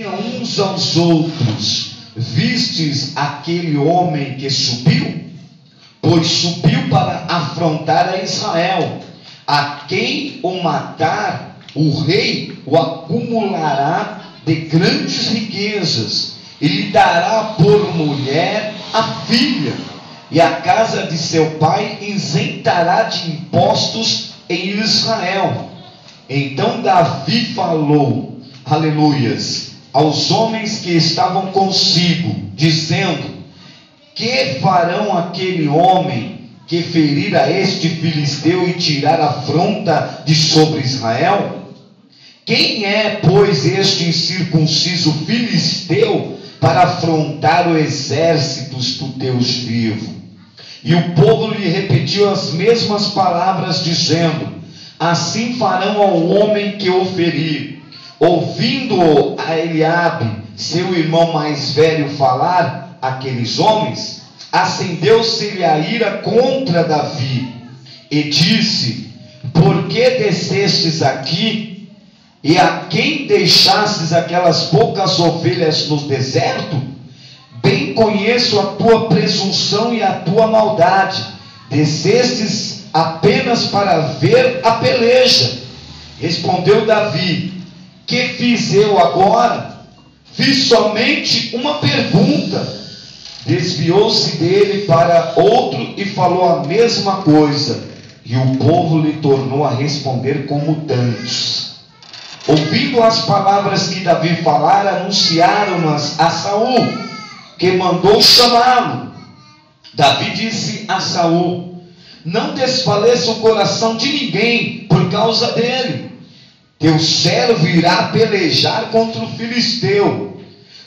uns aos outros: vistes aquele homem que subiu? Pois subiu para afrontar a Israel. A quem o matar, o rei o acumulará de grandes riquezas, e lhe dará por mulher a filha, e a casa de seu pai isentará de impostos em Israel. Então Davi falou, aleluias, aos homens que estavam consigo, dizendo: que farão aquele homem que ferir a este filisteu e tirar a afronta de sobre Israel? Quem é, pois, este incircunciso filisteu para afrontar o exército do Deus vivo? E o povo lhe repetiu as mesmas palavras, dizendo: assim farão ao homem que o ferir. Ouvindo a Eliabe, seu irmão mais velho, falar aqueles homens, acendeu-se-lhe a ira contra Davi, e disse: por que descestes aqui, e a quem deixastes aquelas poucas ovelhas no deserto? Bem conheço a tua presunção e a tua maldade. Descestes apenas para ver a peleja. Respondeu Davi: que fiz eu agora? Fiz somente uma pergunta. Desviou-se dele para outro e falou a mesma coisa, e o povo lhe tornou a responder como dantes. Ouvindo as palavras que Davi falara, anunciaram-nas a Saul, que mandou chamá-lo. Davi disse a Saul: não desfaleça o coração de ninguém por causa dele. Teu servo irá pelejar contra o filisteu.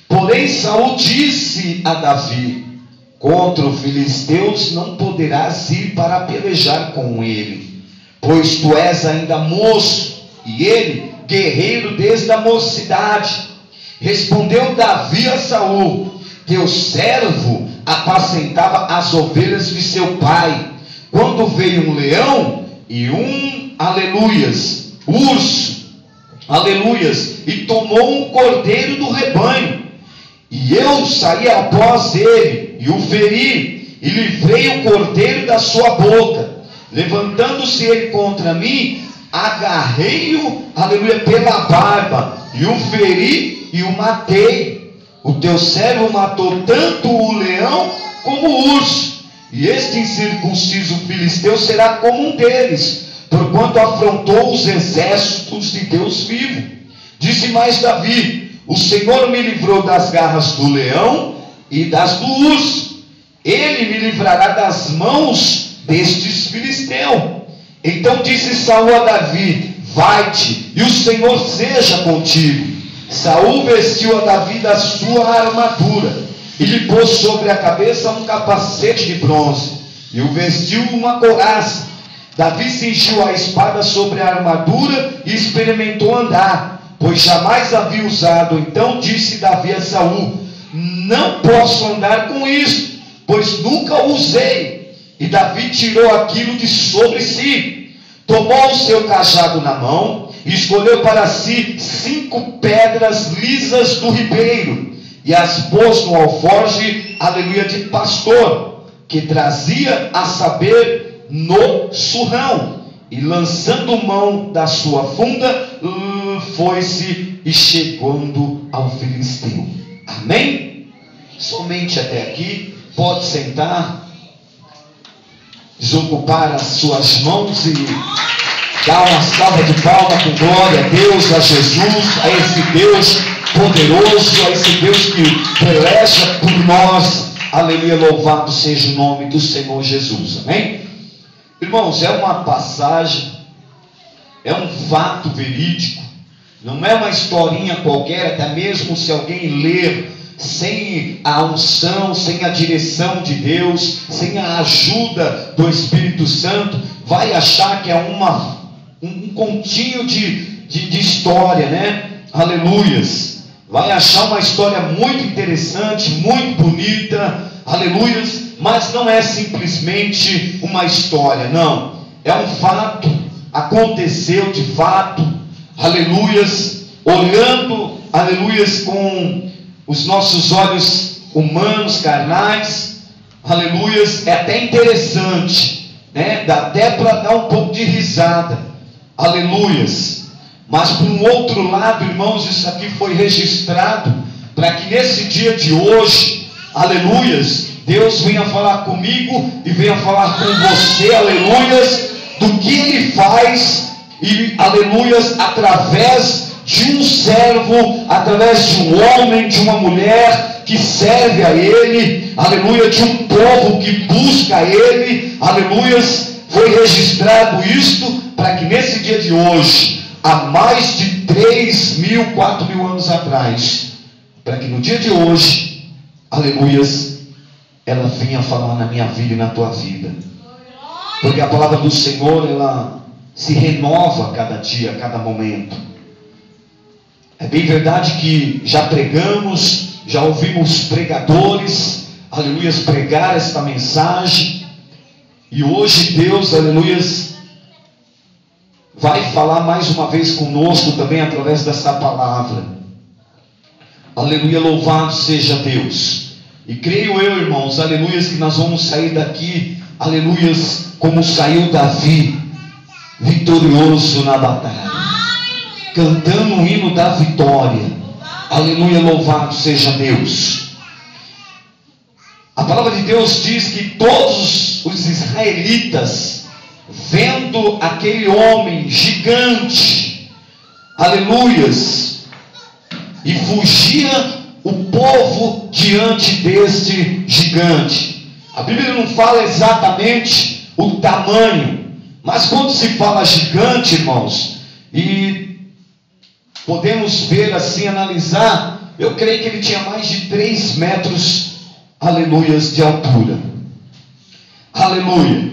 Porém Saul disse a Davi: contra o filisteus não poderás ir para pelejar com ele, pois tu és ainda moço, e ele guerreiro desde a mocidade. Respondeu Davi a Saul: teu servo apacentava as ovelhas de seu pai, quando veio um leão e um, aleluias, urso, aleluias, e tomou um cordeiro do rebanho. E eu saí após ele, e o feri, e livrei o cordeiro da sua boca. Levantando-se ele contra mim, agarrei-o, aleluia, pela barba, e o feri e o matei. O teu servo matou tanto o leão como o urso, e este incircunciso filisteu será como um deles, porquanto afrontou os exércitos de Deus vivo. Disse mais Davi: o Senhor me livrou das garras do leão e das do urso. Ele me livrará das mãos destes filisteus. Então disse Saul a Davi: vai-te, e o Senhor seja contigo. Saul vestiu a Davi da sua armadura, e lhe pôs sobre a cabeça um capacete de bronze, e o vestiu uma couraça. Davi cingiu a espada sobre a armadura e experimentou andar, pois jamais havia usado. Então disse Davi a Saul: não posso andar com isso, pois nunca usei. E Davi tirou aquilo de sobre si, tomou o seu cajado na mão, e escolheu para si 5 pedras lisas do ribeiro, e as pôs no alforje, aleluia, de pastor, que trazia, a saber, no surrão, e lançando mão da sua funda, foi-se e chegando ao filisteu. Amém? Somente até aqui. Pode sentar, desocupar as suas mãos e dar uma salva de palmas com glória a Deus, a Jesus, a esse Deus poderoso, a esse Deus que peleja por nós. Aleluia, louvado seja o nome do Senhor Jesus. Amém? Irmãos, é uma passagem, é um fato verídico, não é uma historinha qualquer. Até mesmo se alguém ler sem a unção, sem a direção de Deus, sem a ajuda do Espírito Santo, vai achar que é um continho de história, né? Aleluias. Vai achar uma história muito interessante, muito bonita, aleluias, mas não é simplesmente uma história, não. É um fato, aconteceu de fato, aleluias. Olhando aleluias, com os nossos olhos humanos, carnais, aleluias, é até interessante, né? Dá até para dar um pouco de risada, aleluias. Mas por um outro lado, irmãos, isso aqui foi registrado para que nesse dia de hoje, aleluias, Deus venha falar comigo e venha falar com você, aleluias, do que Ele faz, e aleluias, através de um servo, através de um homem, de uma mulher que serve a Ele, aleluia, de um povo que busca a Ele, aleluias. Foi registrado isto para que nesse dia de hoje, há mais de 3.000, 4.000 anos atrás, para que no dia de hoje, aleluias, ela venha falar na minha vida e na tua vida. Porque a palavra do Senhor, ela se renova a cada dia, a cada momento. É bem verdade que já pregamos, já ouvimos pregadores, aleluias, pregar esta mensagem. E hoje Deus, aleluias, vai falar mais uma vez conosco também através dessa palavra. Aleluia, louvado seja Deus. E creio eu, irmãos, aleluias, que nós vamos sair daqui, aleluias, como saiu Davi, vitorioso na batalha, cantando o hino da vitória. Aleluia, louvado seja Deus. A palavra de Deus diz que todos os israelitas, vendo aquele homem gigante, aleluias, e fugia o povo diante deste gigante. A Bíblia não fala exatamente o tamanho, mas quando se fala gigante, irmãos, e podemos ver assim, analisar, eu creio que ele tinha mais de 3 metros, aleluias, de altura. Aleluia.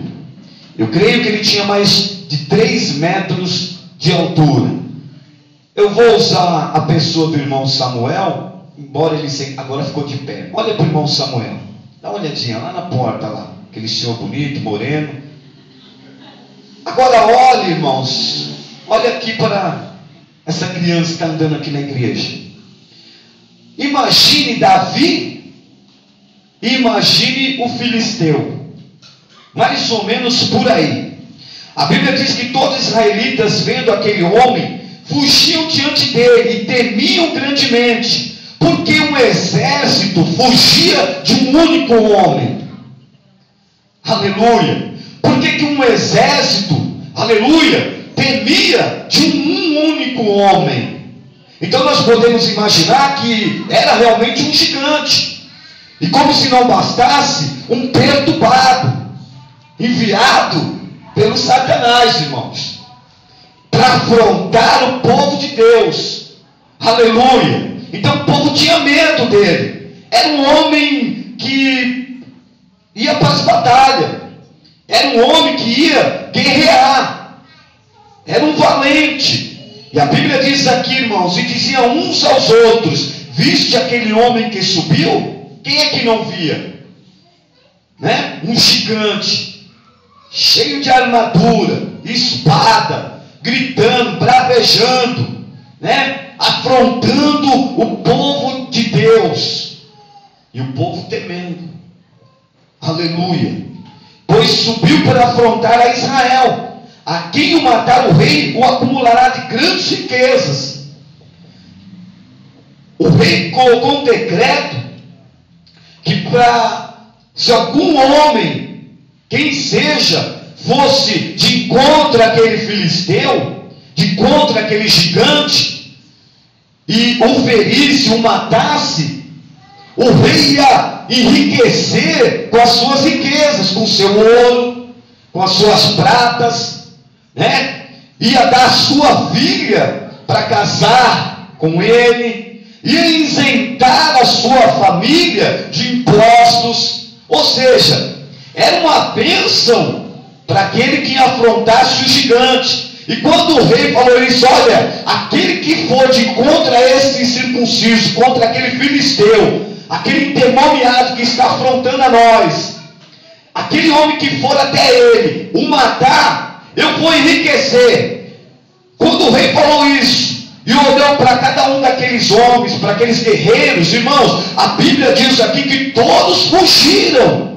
Eu creio que ele tinha mais de 3 metros de altura. Eu vou usar a pessoa do irmão Samuel, embora ele agora ficou de pé. Olha para o irmão Samuel, dá uma olhadinha lá na porta, lá, aquele senhor bonito, moreno. Agora olhe, irmãos, olha aqui para essa criança que está andando aqui na igreja. Imagine Davi, imagine o filisteu, mais ou menos por aí. A Bíblia diz que todos os israelitas, vendo aquele homem, fugiam diante dele e temiam grandemente, porque um exército fugia de um único homem. Aleluia. Por que um exército, aleluia, temia de um único homem? Então nós podemos imaginar que era realmente um gigante. E como se não bastasse, um perturbado, enviado pelo Satanás, irmãos, para afrontar o povo de Deus. Aleluia. Então o povo tinha medo dele. Era um homem que ia para as batalhas. Era um homem que ia guerrear. Era um valente. E a Bíblia diz aqui, irmãos, e diziam uns aos outros: viste aquele homem que subiu? Quem é que não via? Né? Um gigante, cheio de armadura, espada, gritando, bravejando, né? Afrontando o povo de Deus. E o povo temendo. Aleluia. Pois subiu para afrontar a Israel. A quem o matar o rei, o acumulará de grandes riquezas. O rei colocou um decreto que se algum homem, quem seja, fosse de encontro àquele filisteu, de encontro àquele gigante, e o ferisse, o matasse, o rei ia enriquecer com as suas riquezas, com o seu ouro, com as suas pratas, né? Ia dar a sua filha para casar com ele, ia isentar a sua família de impostos. Ou seja, era uma bênção para aquele que afrontasse o gigante. E quando o rei falou isso, olha, aquele que for de contra esse incircunciso, contra aquele filisteu, aquele endemoniado que está afrontando a nós, aquele homem que for até ele, o matar, eu vou enriquecer. Quando o rei falou isso, e olhou para cada um daqueles homens, para aqueles guerreiros, irmãos, a Bíblia diz aqui que todos fugiram.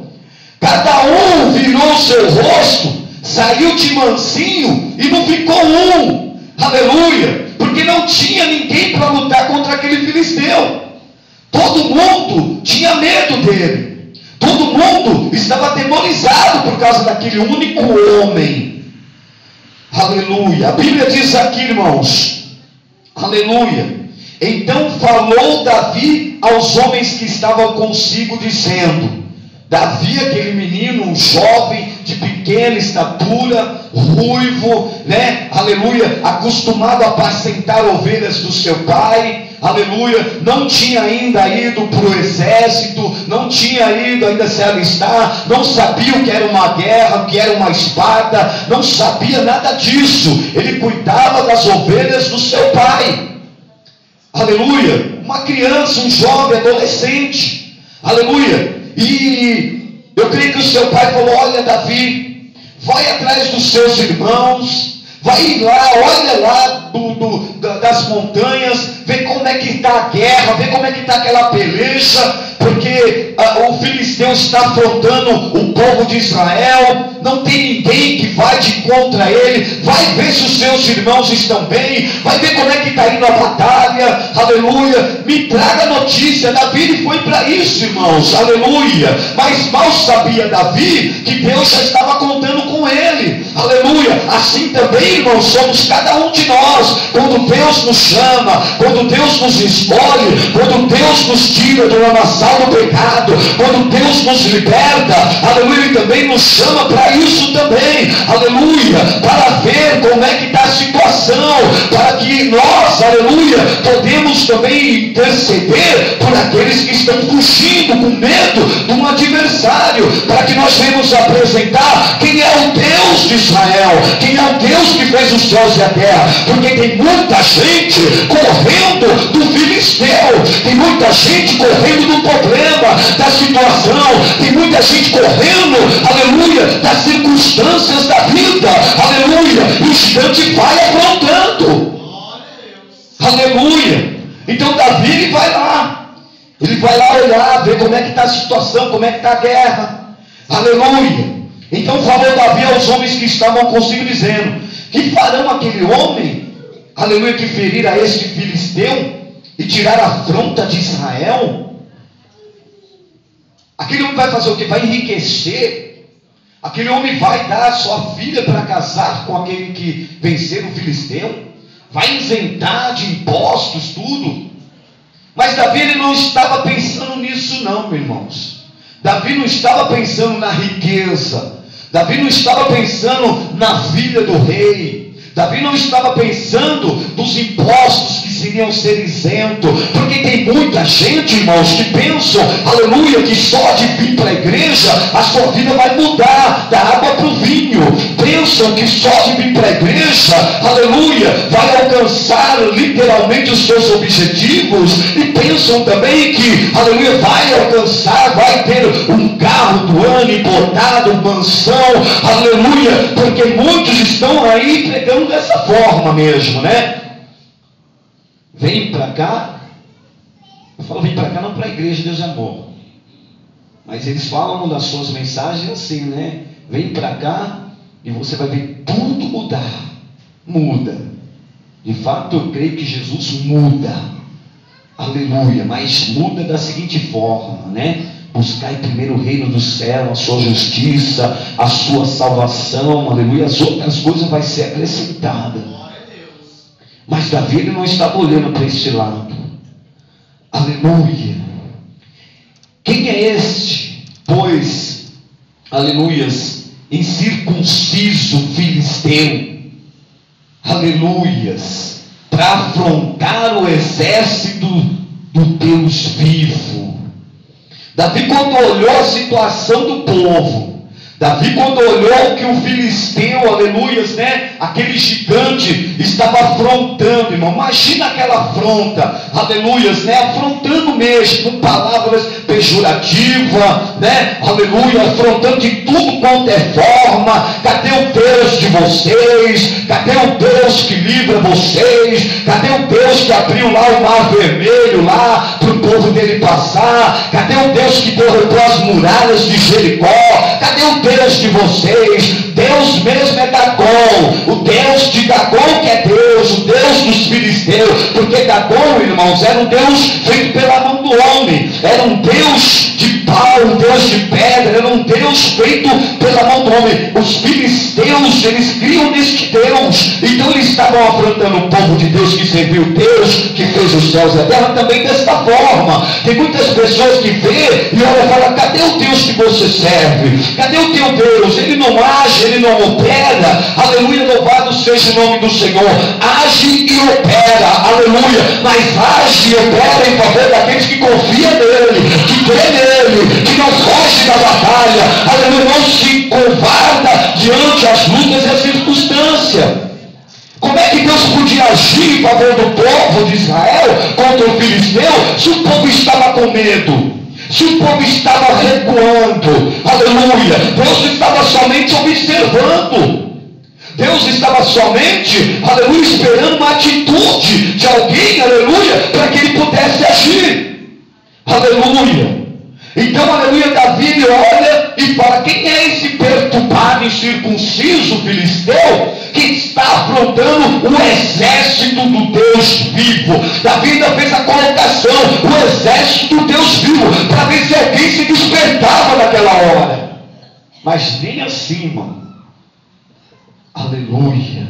Cada um virou seu rosto, saiu de mansinho e não ficou um. Aleluia! Porque não tinha ninguém para lutar contra aquele filisteu. Todo mundo tinha medo dele. Todo mundo estava atemorizado por causa daquele único homem. Aleluia! A Bíblia diz aqui, irmãos, aleluia, então falou Davi aos homens que estavam consigo, dizendo: Davi, aquele menino, um jovem de pequena estatura, ruivo, né, aleluia, acostumado a apacentar ovelhas do seu pai, aleluia, não tinha ainda ido para o exército, não tinha ido ainda se alistar, não sabia o que era uma guerra, o que era uma espada, não sabia nada disso. Ele cuidava das ovelhas do seu pai, aleluia, uma criança, um jovem, adolescente, aleluia. E eu creio que o seu pai falou: olha, Davi, vai atrás dos seus irmãos, vai lá, olha lá das montanhas, vê como é que está a guerra, vê como é que está aquela peleja, porque o filisteu está afrontando o povo de Israel, não tem ninguém que vai de contra ele. Vai ver se os seus irmãos estão bem, vai ver como é que está indo a batalha, aleluia, me traga notícia. Davi foi para isso, irmãos, aleluia, mas mal sabia Davi que Deus já estava contando com ele, aleluia. Assim também, irmãos, somos cada um de nós. Quando Deus nos chama, quando Deus nos escolhe, quando Deus nos tira do lamaçal do pecado, quando Deus nos liberta, aleluia, Ele também nos chama para isso também, aleluia, para ver como é que está a situação, para que nós, aleluia, podemos também interceder por aqueles que estão fugindo com medo de um adversário, para que nós venhamos apresentar quem é o Deus de Israel, quem é o Deus que fez os céus e a terra, porque tem muita gente correndo do filisteu, tem muita gente correndo do problema, da situação, tem muita gente correndo, aleluia, das circunstâncias da vida, aleluia, e o gigante vai afrontando, aleluia. Então Davi, ele vai lá olhar, ver como é que está a situação, como é que está a guerra, aleluia. Então falou Davi aos homens que estavam consigo, dizendo: que farão aquele homem, aleluia, que ferir a este filisteu e tirar a afronta de Israel? Aquele homem vai fazer o que? Vai enriquecer. Aquele homem vai dar a sua filha para casar com aquele que vencer o filisteu, vai isentar de impostos, tudo. Mas Davi, ele não estava pensando nisso não, meus irmãos. Davi não estava pensando na riqueza, Davi não estava pensando na filha do rei, Davi não estava pensando dos impostos que seriam ser isentos, porque tem muita gente, irmãos, que pensam, aleluia, que só de vir para a igreja a sua vida vai mudar da água para o vinho. Pensam que só de vir para a igreja, aleluia, vai alcançar literalmente os seus objetivos, e pensam também que, aleluia, vai alcançar, vai ter um carro do ano importado, mansão, aleluia, porque muitos estão aí pregando dessa forma mesmo, né? Vem para cá, eu falo vem para cá não para a igreja, Deus é amor, mas eles falam das suas mensagens assim, né? Vem para cá e você vai ver tudo muda. De fato eu creio que Jesus muda, aleluia, mas muda da seguinte forma, né? Buscai primeiro o reino do céu, a sua justiça, a sua salvação, aleluia, as outras coisas vai ser acrescentada. Mas Davi, ele não estava olhando para este lado, aleluia. Quem é este, pois, aleluias, incircunciso filisteu, aleluias, para afrontar o exército do Deus vivo? Davi, quando olhou a situação do povo, Davi, quando olhou que o filisteu, aleluias, né, aquele gigante estava afrontando, irmão, imagina aquela afronta, aleluias, né, afrontando mesmo, com palavras pejorativas, né, aleluia, afrontando de tudo quanto é forma. Cadê o Deus de vocês? Cadê o Deus que livra vocês? Cadê o Deus que abriu lá o mar vermelho, lá, para o povo dele passar? Cadê o Deus que derrubou as muralhas de Jericó? Cadê o Deus de vocês? Deus mesmo é Dagon, o Deus de Dagon que é Deus, o Deus dos filisteus, porque Dagon, irmãos, era um Deus feito pela mão do homem, era um Deus de pau, um Deus de pedra, era um Deus feito pela mão do homem. Os filisteus, eles criam neste Deus, então eles estavam afrontando o povo de Deus que serviu Deus, que fez os céus e a terra, também desta forma. Tem muitas pessoas que vê e olha e fala: cadê o Deus que você serve? Cadê o teu Deus? Ele não age, ele não opera. Aleluia, louvado seja o nome do Senhor. Age e opera, aleluia, mas age e opera em favor daqueles que confiam nele, que crê nele, que não foge da batalha, aleluia, não se covarda diante das lutas e as circunstâncias. Como é que Deus podia agir em favor do povo de Israel contra o filisteu se o povo estava com medo? Se o povo estava recuando, aleluia, Deus estava somente observando. Deus estava somente, aleluia, esperando uma atitude de alguém, aleluia, para que ele pudesse agir. Aleluia. Então, aleluia, Davi ele olha e fala: quem é esse perturbado e circunciso filisteu que está afrontando o exército do Deus vivo? Davi ainda fez a colocação: o exército do Deus vivo, para ver se alguém se despertava naquela hora. Mas nem assim, irmão. Aleluia.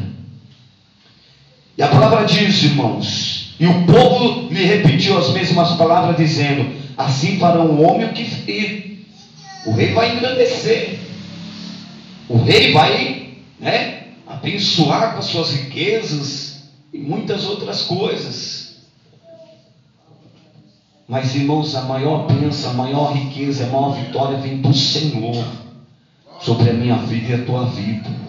E a palavra diz, irmãos, e o povo lhe repetiu as mesmas palavras, dizendo: assim fará um homem o que ferir. O rei vai engrandecer, o rei vai, né, abençoar com as suas riquezas e muitas outras coisas. Mas, irmãos, a maior bênção, a maior riqueza, a maior vitória vem do Senhor sobre a minha vida e a tua vida.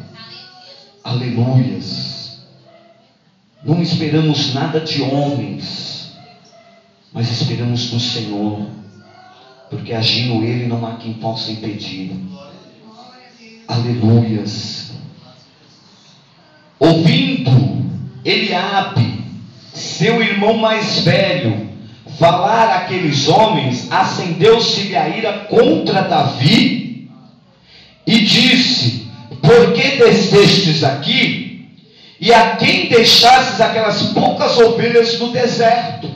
Aleluias. Não esperamos nada de homens, mas esperamos do Senhor, porque agindo Ele não há quem possa impedir. Aleluias. Ouvindo Eliabe, seu irmão mais velho, falar aqueles homens, acendeu-se-lhe a ira contra Davi e disse: por que descestes aqui? E a quem deixastes aquelas poucas ovelhas no deserto?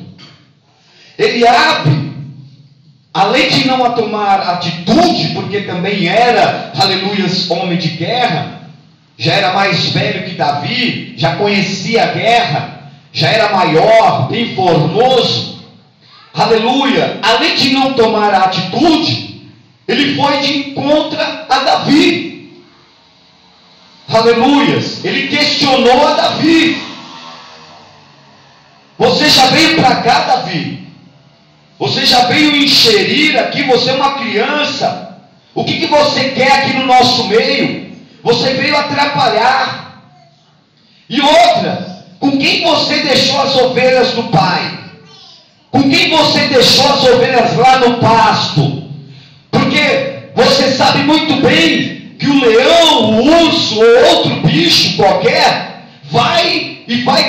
Eliabe, além de não tomar atitude, porque também era, aleluia, homem de guerra, já era mais velho que Davi, já conhecia a guerra, já era maior, bem formoso, aleluia, além de não tomar a atitude, ele foi de encontro a Davi. Aleluias, ele questionou a Davi: você já veio para cá, Davi? Você já veio enxerir aqui? Você é uma criança. O que você quer aqui no nosso meio? Você veio atrapalhar. E outra, com quem você deixou as ovelhas do pai? Com quem você deixou as ovelhas lá no pasto? Porque você sabe muito bem que o leão, o urso ou outro bicho qualquer vai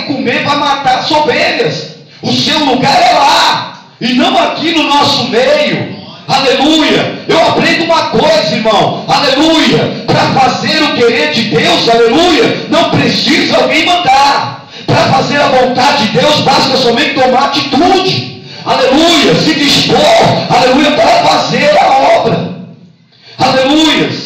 comer, vai matar as ovelhas. O seu lugar é lá e não aqui no nosso meio. Aleluia. Eu aprendo uma coisa, irmão, aleluia, para fazer o querer de Deus, aleluia, não precisa alguém mandar. Para fazer a vontade de Deus basta somente tomar atitude, aleluia, se dispor, aleluia, para fazer a obra. Aleluia.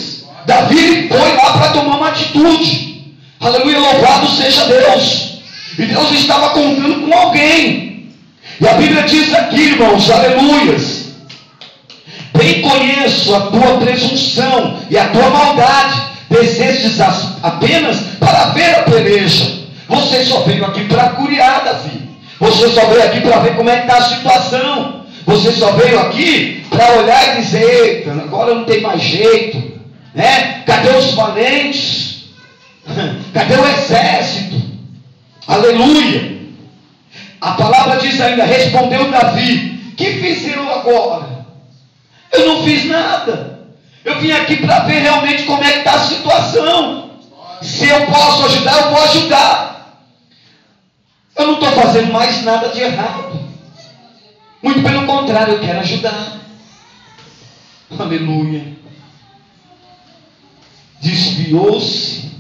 Davi foi lá para tomar uma atitude. Aleluia, louvado seja Deus. E Deus estava contando com alguém. E a Bíblia diz aqui, irmãos, aleluias: bem conheço a tua presunção e a tua maldade. Descestes apenas para ver a peleja. Você só veio aqui para curiar, Davi. Você só veio aqui para ver como é que está a situação. Você só veio aqui para olhar e dizer: eita, agora não tem mais jeito. Cadê os valentes? Cadê o exército? Aleluia. A palavra diz ainda, respondeu Davi, que fizeram agora? Eu não fiz nada. Eu vim aqui para ver realmente como é que está a situação. Se eu posso ajudar, eu vou ajudar. Eu não estou fazendo mais nada de errado. Muito pelo contrário, eu quero ajudar. Aleluia. Desviou-se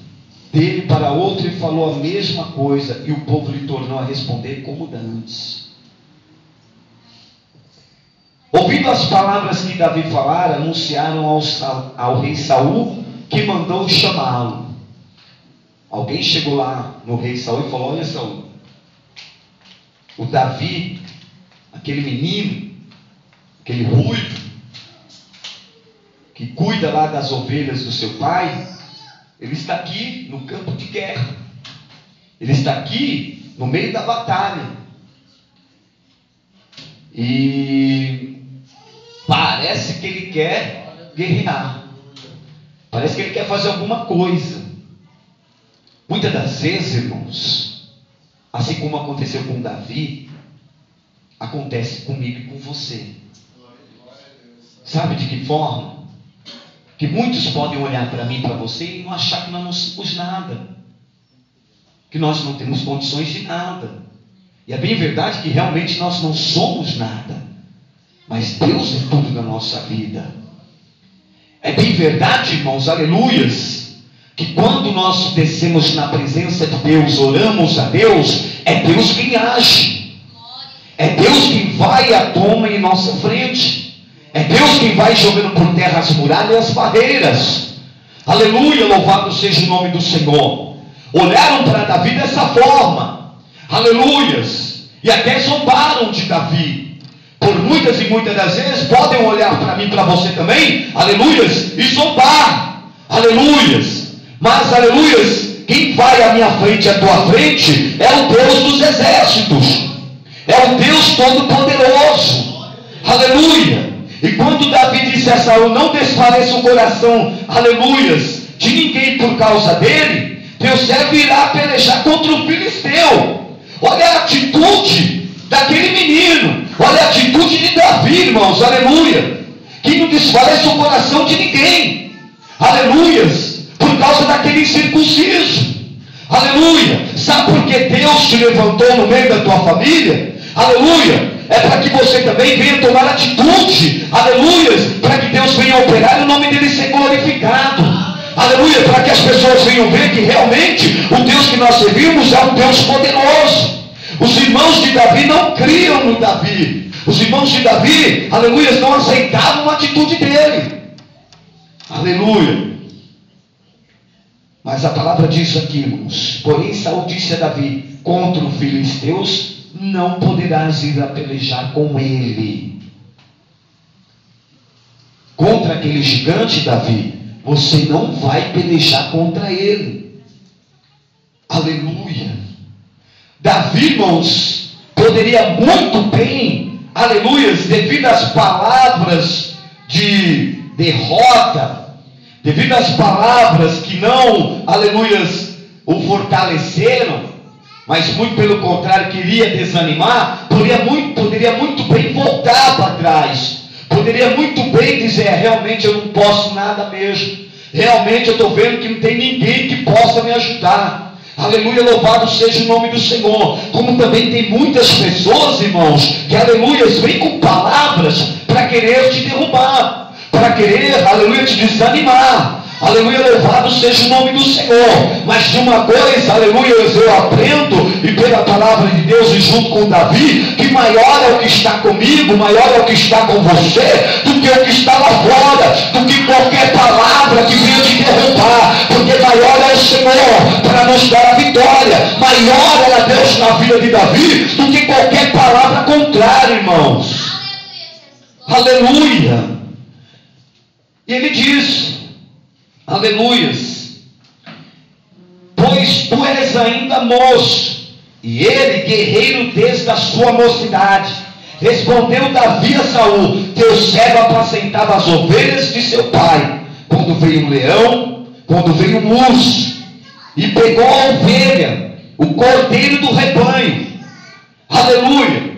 dele para outro e falou a mesma coisa, e o povo lhe tornou a responder como dantes. Ouvindo as palavras que Davi falara, anunciaram ao rei Saul, que mandou chamá-lo. Alguém chegou lá no rei Saul e falou: olha, Saul, o Davi, aquele menino, aquele ruivo, que cuida lá das ovelhas do seu pai, ele está aqui no campo de guerra. Ele está aqui no meio da batalha. E parece que ele quer guerrear. Parece que ele quer fazer alguma coisa. Muitas das vezes, irmãos, assim como aconteceu com Davi, acontece comigo e com você. Sabe de que forma? Que muitos podem olhar para mim e para você e não achar que nós não somos nada, que nós não temos condições de nada. E é bem verdade que realmente nós não somos nada, mas Deus é tudo na nossa vida. É bem verdade, irmãos, aleluias, que quando nós descemos na presença de Deus, oramos a Deus, é Deus quem age, é Deus quem vai à toma em nossa frente. É Deus quem vai jogando por terra as muralhas e as barreiras. Aleluia, louvado seja o nome do Senhor. Olharam para Davi dessa forma. Aleluias. E até zombaram de Davi. Por muitas e muitas das vezes podem olhar para mim e para você também. Aleluias. E zombar. Aleluias. Mas aleluias, quem vai à minha frente e à tua frente é o Deus dos exércitos. É o Deus Todo-Poderoso. Aleluia. E quando Davi disse a Saul: não desfaleça o coração, aleluias, de ninguém por causa dele, teu servo irá pelejar contra o filisteu. Olha a atitude daquele menino, olha a atitude de Davi, irmãos, aleluia, que não desfalece o coração de ninguém, aleluias, por causa daquele incircunciso, aleluia. Sabe por que Deus te levantou no meio da tua família? Aleluia. É para que você também venha tomar atitude, aleluia, para que Deus venha operar e o nome dele ser glorificado, aleluia, para que as pessoas venham ver que realmente o Deus que nós servimos é um Deus poderoso. Os irmãos de Davi não criam no Davi, os irmãos de Davi, aleluia, não aceitavam a atitude dele, aleluia. Mas a palavra diz aqui, irmãos: porém Saul disse a Davi: contra os filisteus não poderás ir a pelejar com ele. Contra aquele gigante, Davi, você não vai pelejar contra ele. Aleluia. Davi, irmãos, poderia muito bem, aleluia, devido às palavras de derrota, devido às palavras que não, aleluia, o fortaleceram, mas muito pelo contrário, queria desanimar, poderia muito bem voltar para trás, poderia muito bem dizer: realmente eu não posso nada mesmo, realmente eu estou vendo que não tem ninguém que possa me ajudar. Aleluia, louvado seja o nome do Senhor. Como também tem muitas pessoas, irmãos, que aleluia, vêm com palavras para querer te derrubar, para querer, aleluia, te desanimar. Aleluia, louvado seja o nome do Senhor. Mas de uma coisa, aleluia, eu aprendo, e pela palavra de Deus e junto com Davi, que maior é o que está comigo, maior é o que está com você, do que o que está lá fora, do que qualquer palavra que venha te derrubar, porque maior é o Senhor para nos dar a vitória. Maior era Deus na vida de Davi do que qualquer palavra contrária, irmãos. Aleluia. E ele diz: aleluias, pois tu és ainda moço, e ele guerreiro desde a sua mocidade. Respondeu Davi a Saul: teu servo apacentava as ovelhas de seu pai. quando veio um leão, quando veio um urso, e pegou a ovelha, o cordeiro do rebanho. Aleluia.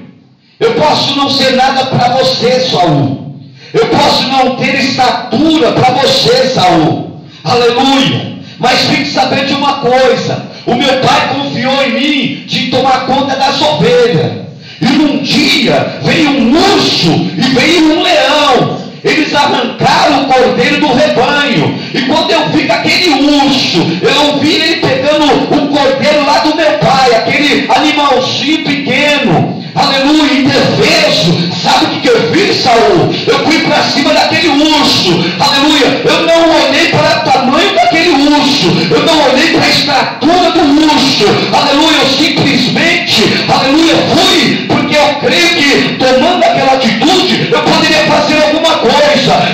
Eu posso não ser nada para você, Saul. Eu posso não ter estatura para você, Saul. Aleluia. Mas fique sabendo de uma coisa: o meu pai confiou em mim de tomar conta das ovelhas. E num dia veio um urso e veio um leão. Eles arrancaram o cordeiro do rebanho. E quando eu vi aquele urso, eu vi ele pegando o cordeiro lá do meu pai, aquele animalzinho pequeno, aleluia, indefeso. Sabe o que eu fiz, Saul? Eu fui para cima daquele urso, aleluia. Eu não olhei para o tamanho daquele urso, eu não olhei para a estatura do urso, aleluia. Eu simplesmente, aleluia, fui, porque eu creio que tomando aquela atitude eu poderia fazer alguma coisa.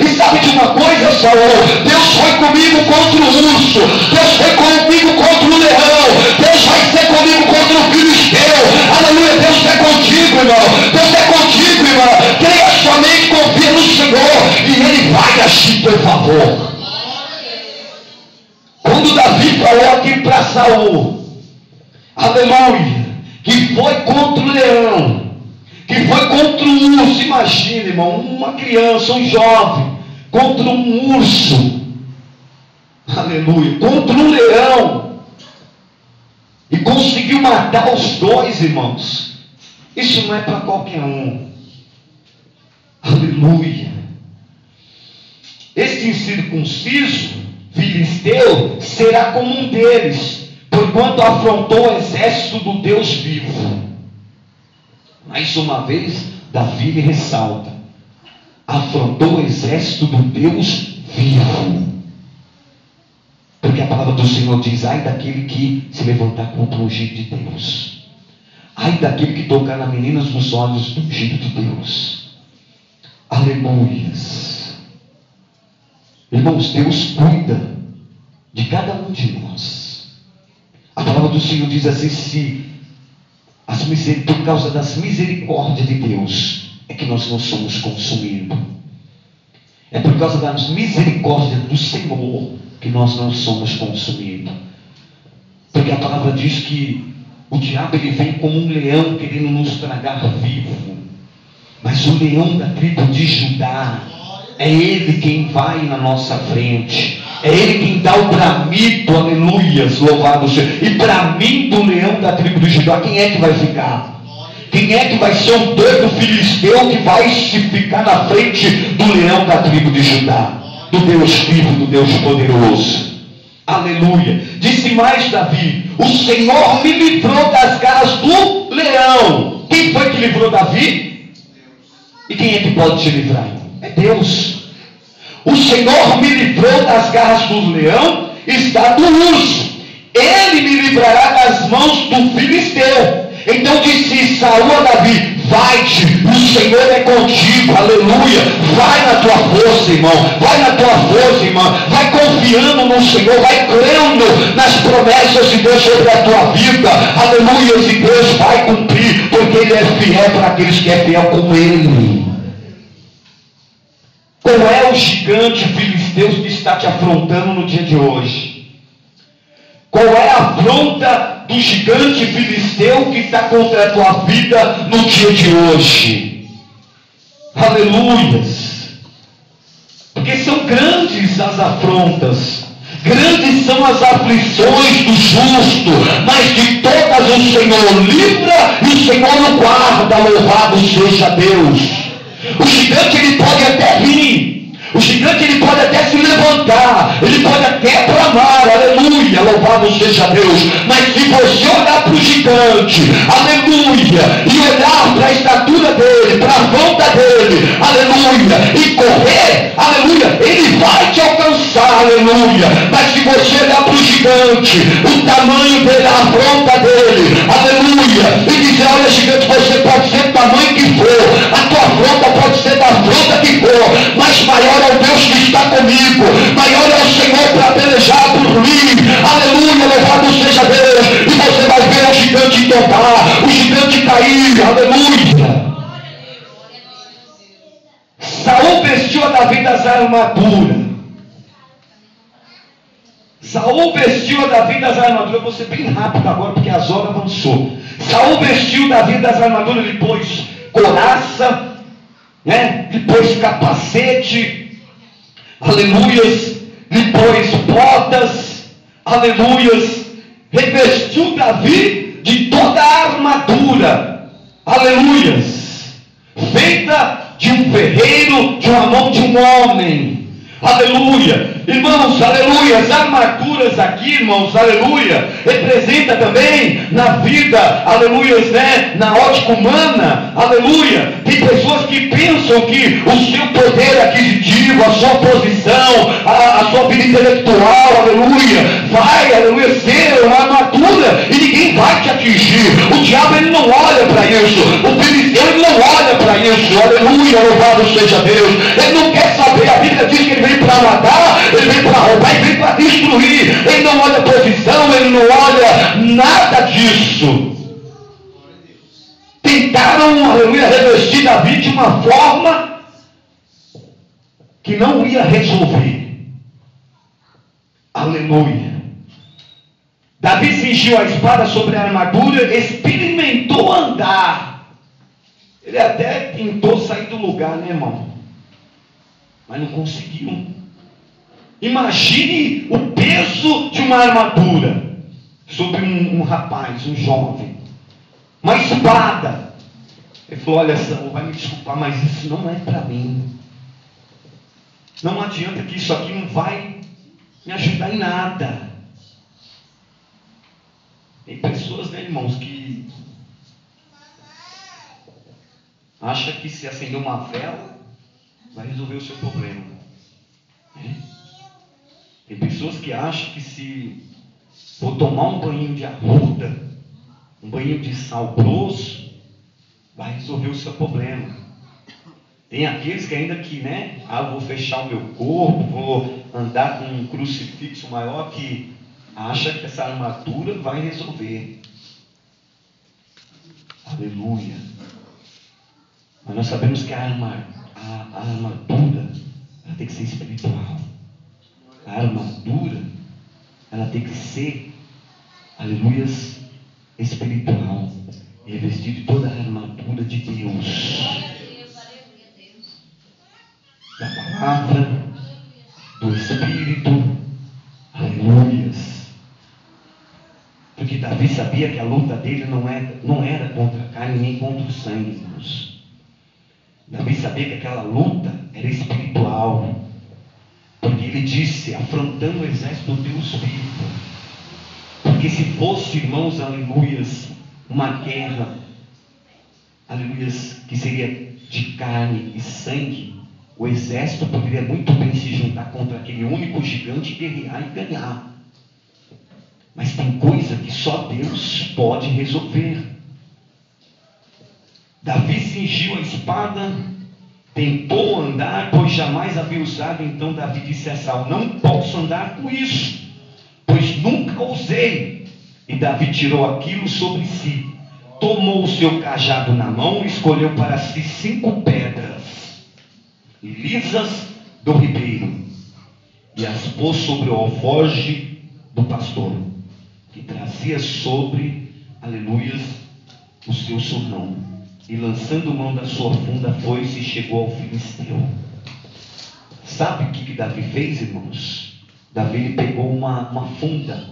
E sabe de uma coisa, Saul? Deus foi comigo contra o urso, Deus foi comigo contra o leão, Deus vai ser comigo contra o filisteu. Aleluia. Deus é contigo, irmão. Deus é contigo, irmão. Creia somente, confia no Senhor e Ele vai agir em teu favor. Quando Davi falou aqui para Saul, aleluia, que foi contra o leão, que foi contra um urso. Imagina, irmão, uma criança, um jovem, contra um urso, aleluia, contra um leão, e conseguiu matar os dois, irmãos. Isso não é para qualquer um, aleluia. Este incircunciso filisteu será como um deles, porquanto afrontou o exército do Deus vivo. Mais uma vez, Davi lhe ressalta: afrontou o exército do Deus vivo. Porque a palavra do Senhor diz: ai daquele que se levantar contra o ungido de Deus, ai daquele que tocar nas meninas dos olhos do ungido de Deus. Aleluias. Irmãos, Deus cuida de cada um de nós. A palavra do Senhor diz assim: por causa das misericórdias de Deus é que nós não somos consumidos. É por causa das misericórdias do Senhor que nós não somos consumidos. Porque a palavra diz que o diabo ele vem como um leão querendo nos tragar vivo. Mas o leão da tribo de Judá, é ele quem vai na nossa frente. É ele quem dá o bramido, aleluias, louvado seja. E bramido do leão da tribo de Judá, quem é que vai ficar? Quem é que vai ser o doido filisteu que vai se ficar na frente do leão da tribo de Judá? Do Deus vivo, do Deus poderoso. Aleluia. Disse mais Davi: o Senhor me livrou das garras do leão. Quem foi que livrou Davi? E quem é que pode te livrar? É Deus. O Senhor me livrou das garras do leão e da do urso. Ele me livrará das mãos do filisteu. Então disse Saul a Davi: vai-te, o Senhor é contigo, aleluia. Vai na tua força, irmão. Vai na tua força, irmão. Vai confiando no Senhor, vai crendo nas promessas de Deus sobre a tua vida, aleluia. E Deus vai cumprir, porque Ele é fiel para aqueles que é fiel com Ele. Qual é o gigante filisteu que está te afrontando no dia de hoje? Qual é a afronta do gigante filisteu que está contra a tua vida no dia de hoje? Aleluias. Porque são grandes as afrontas, grandes são as aflições do justo, mas de todas o Senhor livra e o Senhor o guarda. Louvado seja Deus. O gigante ele pode até vir, o gigante ele pode até se levantar, ele pode até clamar, aleluia, louvado seja Deus. Mas se você olhar para o gigante, aleluia, e olhar para a estatura dele, para a volta dele, aleluia, e correr, aleluia, ele vai te alcançar, aleluia. Mas se você olhar para o gigante, o tamanho dele, a afronta dele, aleluia, e dizer: olha gigante, você pode ser do tamanho que for, a tua afronta pode ser da afronta que for, mas maior é o Deus que está comigo, maior é o Senhor para pelejar por mim, aleluia, louvado seja Deus. E você vai ver o gigante tombar, o gigante cair, aleluia. Saul vestiu a Davi das armaduras, Saul vestiu a Davi das armaduras. Eu vou ser bem rápido agora, porque as horas avançou. Saul vestiu Davi das armaduras, lhe pôs couraça, né? Lhe pôs capacete, aleluias, lhe pôs botas, aleluias, revestiu Davi de toda a armadura, aleluias, feita de um ferreiro, de uma mão de um homem, aleluia. Irmãos, aleluia, as armaduras aqui, irmãos, aleluia, representa também na vida, aleluia, né, na ótica humana, aleluia. Tem pessoas que pensam que o seu poder aquisitivo, a sua posição, a sua vida intelectual, aleluia, vai, aleluia, ser uma armadura e ninguém vai te atingir. O diabo, ele não olha para isso, o filisteu, ele não olha para isso, aleluia, louvado seja Deus. Ele não quer saber, a Bíblia diz que ele veio para matar, ele veio para roubar, ele veio para destruir. Ele não olha posição, ele não olha nada disso. Tentaram, aleluia, revestir Davi de uma forma que não ia resolver. Aleluia. Davi cingiu a espada sobre a armadura, experimentou andar. Ele até tentou sair do lugar, né, irmão? Mas não conseguiu. Imagine o peso de uma armadura sobre um rapaz, um jovem. Uma espada. Ele falou: olha, Saul, vai me desculpar, mas isso não é para mim. Não adianta, que isso aqui não vai me ajudar em nada. Tem pessoas, né, irmãos, que acham que se acender uma vela vai resolver o seu problema. Tem pessoas que acham que se for tomar um banho de arruda, um banho de sal grosso, vai resolver o seu problema. Tem aqueles que ainda que, né, vou fechar o meu corpo, vou andar com um crucifixo maior, que acha que essa armadura vai resolver. Aleluia. Mas nós sabemos que a armadura, ela tem que ser espiritual. A armadura, ela tem que ser, aleluias, espiritual. Revestir de toda a armadura de Deus. Da palavra, do Espírito, aleluias. Porque Davi sabia que a luta dele não era contra a carne nem contra o sangue, irmãos. Davi sabia que aquela luta era espiritual. Porque ele disse, afrontando o exército do Deus vivo. Porque se fosse, irmãos, aleluias, uma guerra, aleluias, que seria de carne e sangue, o exército poderia muito bem se juntar contra aquele único gigante, guerrear e ganhar. Mas tem coisa que só Deus pode resolver. Davi cingiu a espada, tentou andar, pois jamais havia usado. Então Davi disse a Saul: não posso andar com isso, pois nunca usei. E Davi tirou aquilo sobre si, tomou o seu cajado na mão e escolheu para si 5 pedras lisas do ribeiro, e as pôs sobre o alforje do pastor, que trazia sobre, aleluias, o seu surrão. E lançando mão da sua funda, foi-se e chegou ao filisteu. Sabe o que Davi fez, irmãos? Davi pegou uma funda,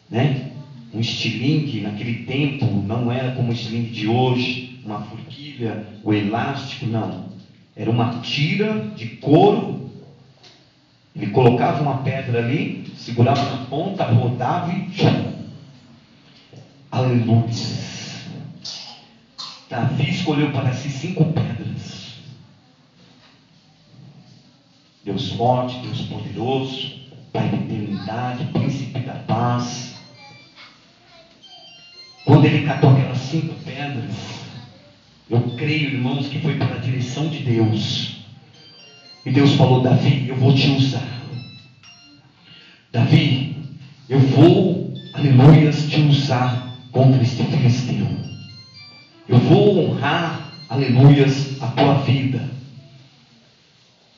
né? Um estilingue, naquele tempo não era como o estilingue de hoje, uma forquilha, o elástico, não. Era uma tira de couro. Ele colocava uma pedra ali, segurava na ponta, rodava e... aleluia. Davi escolheu para si 5 pedras. Deus forte, Deus poderoso, Pai da eternidade, Príncipe da paz. Quando ele catou aquelas 5 pedras, eu creio, irmãos, que foi pela direção de Deus. E Deus falou: Davi, eu vou te usar. Davi, eu vou, aleluias, te usar contra este filisteu. Eu vou honrar, aleluias, a tua vida,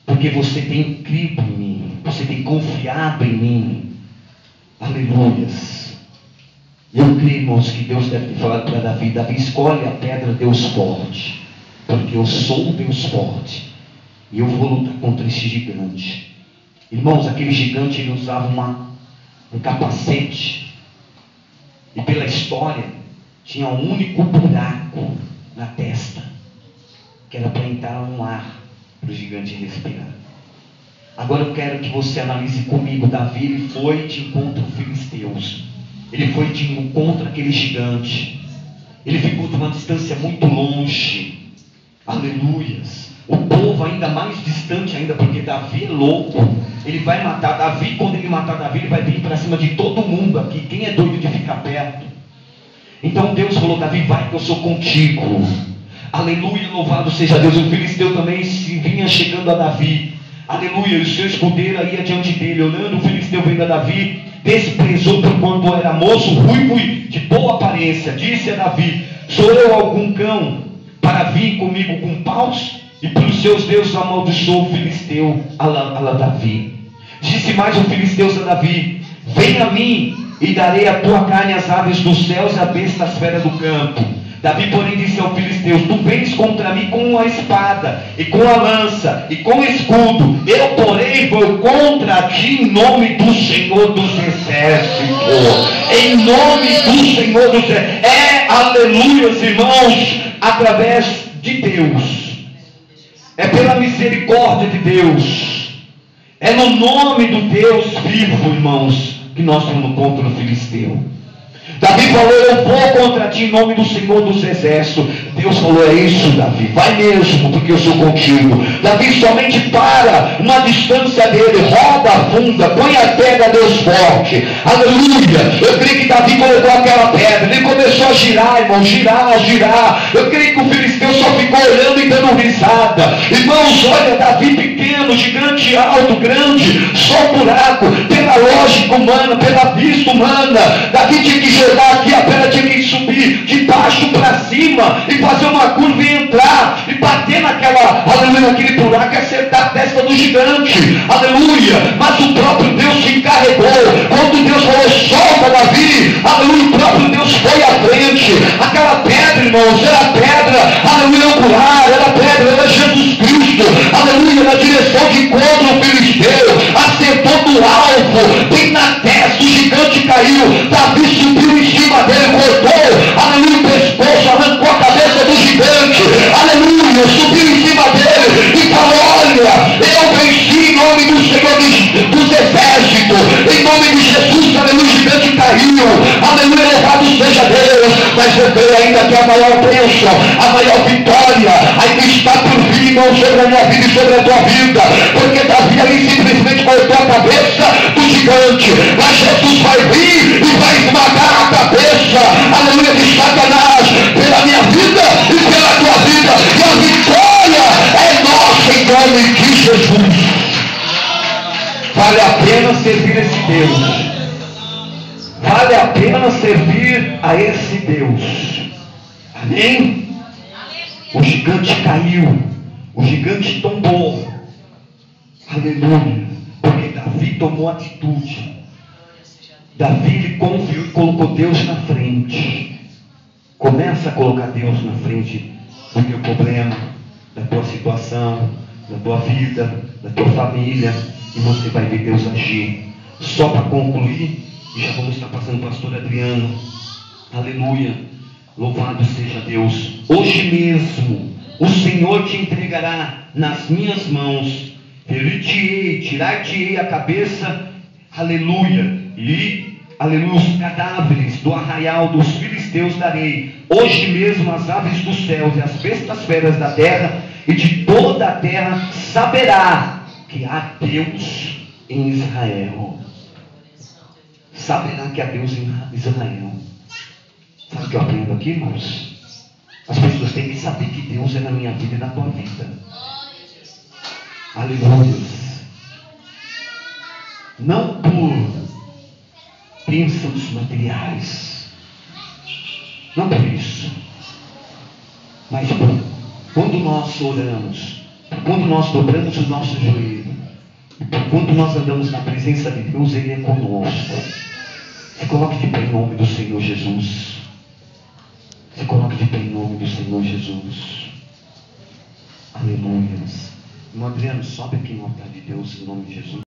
porque você tem crido em mim. você tem confiado em mim. Aleluias. E eu creio, irmãos, que Deus deve ter falado para Davi: Davi, escolhe a pedra, Deus forte, porque eu sou o Deus forte, e eu vou lutar contra esse gigante. Irmãos, aquele gigante, ele usava um capacete, e pela história, tinha um único buraco na testa, que era para entrar um ar para o gigante respirar. Agora eu quero que você analise comigo. Davi, ele foi de encontro aos filisteus, ele foi de encontro àquele gigante, ele ficou de uma distância muito longe. Aleluias. O povo ainda mais distante ainda, porque Davi é louco, ele vai matar Davi. Quando ele matar Davi, ele vai vir para cima de todo mundo aqui. Quem é doido de ficar perto? Então Deus falou: Davi, vai que eu sou contigo. Aleluia, louvado seja Deus. O filisteu também se vinha chegando a Davi. Aleluia, e o seu escudeiro ia diante dele. Olhando o filisteu vendo a Davi, desprezou por quanto era moço, ruivo e de boa aparência. Disse a Davi: sou eu algum cão para vir comigo com paus? E pelos seus deuses amaldiçoou o filisteu a Davi. Disse mais o filisteu a Davi: vem a mim e darei a tua carne às aves dos céus e à besta às feras do campo. Davi, porém, disse ao filisteu: tu vens contra mim com a espada, e com a lança, e com o escudo. Eu, porém, vou contra ti em nome do Senhor dos Exércitos. Em nome do Senhor dos Exércitos. Aleluia, irmãos, através de Deus. É pela misericórdia de Deus. É no nome do Deus vivo, irmãos, que nós vamos contra o filisteu. Davi falou: eu vou contra ti em nome do Senhor dos Exércitos. Deus falou: é isso, Davi, vai mesmo, porque eu sou contigo. Davi somente para uma distância dele, roda a funda, põe a pedra, Deus forte. Aleluia. Eu creio que Davi colocou aquela pedra, ele começou a girar, irmão, girar. Eu creio que o filisteu só ficou olhando e dando risada. Irmãos, olha, Davi pequeno, gigante alto, grande, só um buraco, pela lógica humana, pela vista humana. Davi tinha que jogar aqui, a pedra tinha que subir de baixo para cima e fazer uma curva e entrar e bater naquele buraco e acertar a testa do gigante. Aleluia. Mas o próprio Deus se encarregou. Quando Deus falou: solta, Davi, aleluia, o próprio Deus foi à frente. Aquela pedra, irmãos, era pedra, aleluia, angular, era Jesus Cristo, aleluia, na direção de encontro ao filisteu, acertou no alvo, bem na testa, o gigante caiu. Davi subiu em cima dele, cortou, aleluia, o pescoço, arrancou a cabeça do gigante, aleluia, subiu em cima dele e falou: olha, eu venci em nome do Senhor dos Exércitos, em nome de Jesus, aleluia, o gigante caiu, aleluia, louvado seja Deus. Mas eu creio ainda que a maior bênção, a maior vitória ainda está por vir, irmão, sobre a minha vida e sobre a tua vida, porque Davi ali simplesmente cortou a cabeça do gigante, mas Jesus vai vir e vai esmagar a cabeça, aleluia, de Satanás, pela minha vida e pela tua vida, e a vitória é nossa em nome de Jesus. Vale a pena servir esse Deus. Vale a pena servir a esse Deus. Amém? O gigante caiu, o gigante tombou. Aleluia. Porque Davi tomou atitude. Davi, ele confiou e colocou Deus na frente. Começa a colocar Deus na frente do teu problema, da tua situação, da tua vida, da tua família, e você vai ver Deus agir. Só para concluir, e já vamos estar passando o pastor Adriano. Aleluia. Louvado seja Deus. Hoje mesmo o Senhor te entregará nas minhas mãos. Ferir-te-ei, tirar-te-ei a cabeça. Aleluia. E, aleluia, os cadáveres do arraial dos filisteus darei. Hoje mesmo as aves dos céus e as bestas feras da terra e de toda a terra saberá que há Deus em Israel. Saberá que há Deus em Israel. Sabe o que eu aprendo aqui, irmãos? As pessoas têm que saber que Deus é na minha vida e na tua vida. Aleluia. Não por bênçãos materiais, não por isso, mas por quando nós oramos, quando nós dobramos o nosso joelho Quando nós andamos na presença de Deus, Ele é conosco. Se coloque de pé em nome do Senhor Jesus. Se coloque de pé em nome do Senhor Jesus. Aleluia. Irmão Adriano, sobe aqui no altar de Deus em nome de Jesus.